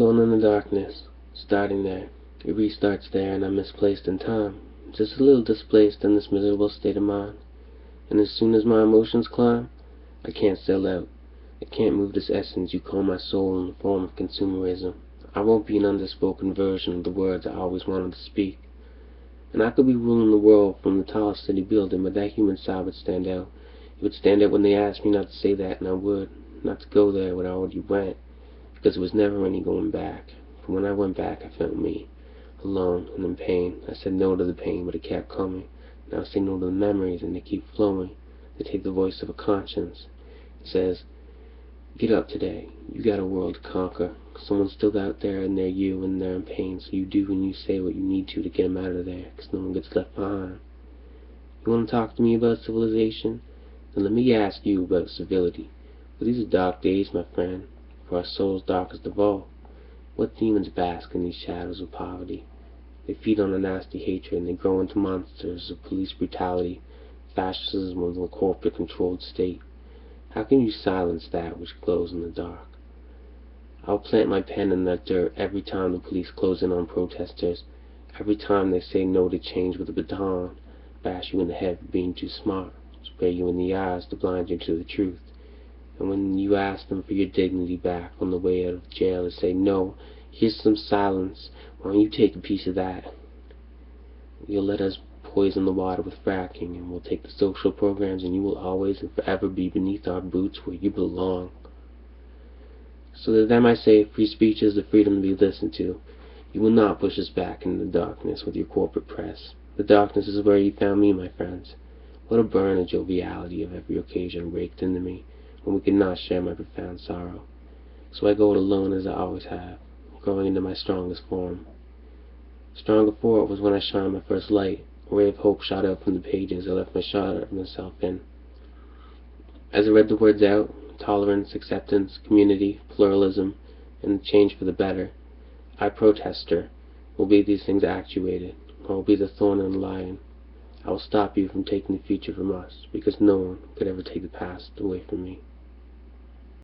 alone in the darkness, starting there. It restarts there, and I'm misplaced in time, just a little displaced in this miserable state of mind. And as soon as my emotions climb, I can't sell out. I can't move this essence you call my soul in the form of consumerism. I won't be an underspoken version of the words I always wanted to speak. And I could be ruling the world from the tallest city building, but that human side would stand out. It would stand out when they asked me not to say that, and I would. Not to go there where I already went, because there was never any going back. For when I went back, I felt me, alone and in pain. I said no to the pain, but it kept coming. Now I say no to the memories, and they keep flowing. They take the voice of a conscience. It says, get up today. You got a world to conquer. Someone's still out there, and they're you, and they're in pain, so you do and you say what you need to get them out of there, because no one gets left behind. You want to talk to me about civilization? Then let me ask you about civility. For these are dark days, my friend, for our souls darkest of all. What demons bask in these shadows of poverty? They feed on a nasty hatred, and they grow into monsters of police brutality, fascism of the corporate-controlled state. How can you silence that which glows in the dark? I'll plant my pen in that dirt every time the police close in on protesters, every time they say no to change with a baton, bash you in the head for being too smart, spray you in the eyes to blind you to the truth. And when you ask them for your dignity back on the way out of jail, they say, no, here's some silence, why don't you take a piece of that? You'll let us poison the water with fracking, and we'll take the social programs, and you will always and forever be beneath our boots where you belong. So to them I say, free speech is the freedom to be listened to. You will not push us back into the darkness with your corporate press. The darkness is where you found me, my friends. What a burn of joviality of every occasion raked into me, when we could not share my profound sorrow. So I go it alone as I always have, growing into my strongest form. Stronger for it was when I shined my first light. A ray of hope shot out from the pages I left myself in. As I read the words out, tolerance, acceptance, community, pluralism, and change for the better, I, protester, will be these things actuated. I will be the thorn in the lion. I will stop you from taking the future from us, because no one could ever take the past away from me.